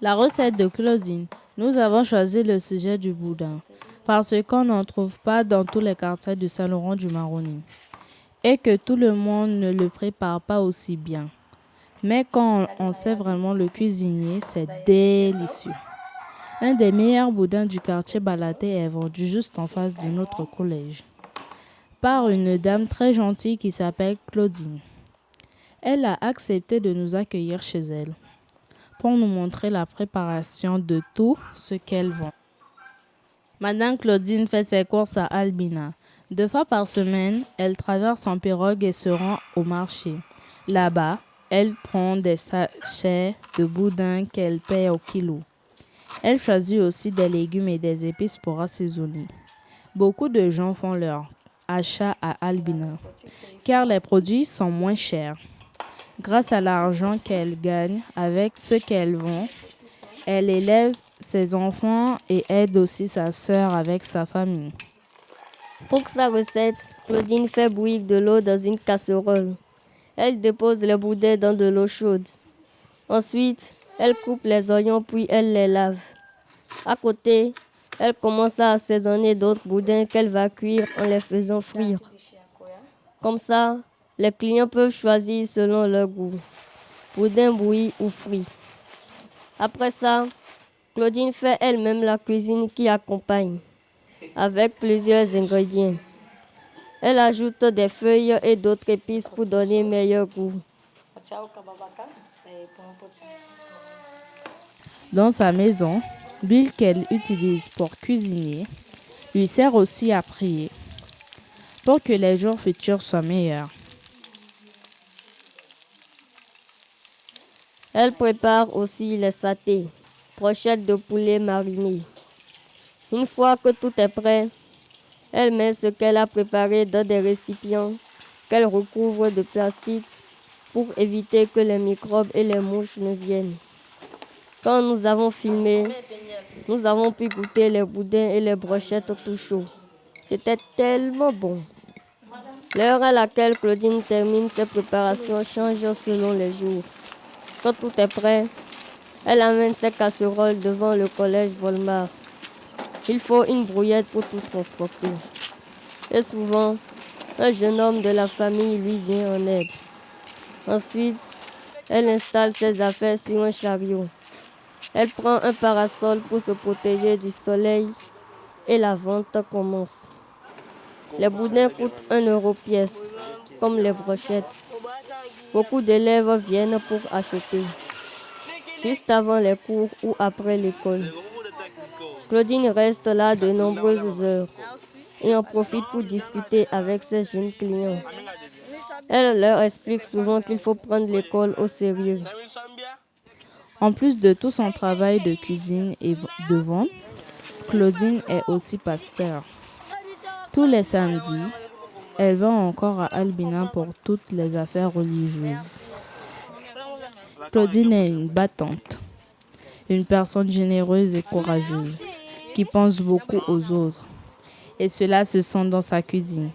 La recette de Claudine. Nous avons choisi le sujet du boudin parce qu'on n'en trouve pas dans tous les quartiers de Saint-Laurent-du-Maroni et que tout le monde ne le prépare pas aussi bien. Mais quand on sait vraiment le cuisiner, c'est délicieux. Un des meilleurs boudins du quartier Balaté est vendu juste en face de notre collège par une dame très gentille qui s'appelle Claudine. Elle a accepté de nous accueillir chez elle pour nous montrer la préparation de tout ce qu'elle vend. Madame Claudine fait ses courses à Albina. 2 fois par semaine, elle traverse en pirogue et se rend au marché. Là-bas, elle prend des sachets de boudin qu'elle paie au kilo. Elle choisit aussi des légumes et des épices pour assaisonner. Beaucoup de gens font leur achat à Albina car les produits sont moins chers. Grâce à l'argent qu'elle gagne avec ce qu'elle vend, elle élève ses enfants et aide aussi sa sœur avec sa famille. Pour sa recette, Claudine fait bouillir de l'eau dans une casserole. Elle dépose les boudins dans de l'eau chaude. Ensuite, elle coupe les oignons puis elle les lave. À côté, elle commence à assaisonner d'autres boudins qu'elle va cuire en les faisant frire. Comme ça, les clients peuvent choisir selon leur goût, boudin bouilli ou frit. Après ça, Claudine fait elle-même la cuisine qui accompagne, avec plusieurs ingrédients. Elle ajoute des feuilles et d'autres épices pour donner meilleur goût. Dans sa maison, l'huile qu'elle utilise pour cuisiner lui sert aussi à prier pour que les jours futurs soient meilleurs. Elle prépare aussi les satés, brochettes de poulet marinées. Une fois que tout est prêt, elle met ce qu'elle a préparé dans des récipients qu'elle recouvre de plastique pour éviter que les microbes et les mouches ne viennent. Quand nous avons filmé, nous avons pu goûter les boudins et les brochettes tout chauds. C'était tellement bon. L'heure à laquelle Claudine termine ses préparations change selon les jours. Quand tout est prêt, elle amène ses casseroles devant le collège Volmar. Il faut une brouillette pour tout transporter. Et souvent, un jeune homme de la famille lui vient en aide. Ensuite, elle installe ses affaires sur un chariot. Elle prend un parasol pour se protéger du soleil et la vente commence. Les boudins coûtent 1 € pièce, comme les brochettes. Beaucoup d'élèves viennent pour acheter, juste avant les cours ou après l'école. Claudine reste là de nombreuses heures et en profite pour discuter avec ses jeunes clients. Elle leur explique souvent qu'il faut prendre l'école au sérieux. En plus de tout son travail de cuisine et de vente, Claudine est aussi pasteur. Tous les samedis, elle va encore à Albina pour toutes les affaires religieuses. Claudine est une battante, une personne généreuse et courageuse, qui pense beaucoup aux autres. Et cela se sent dans sa cuisine.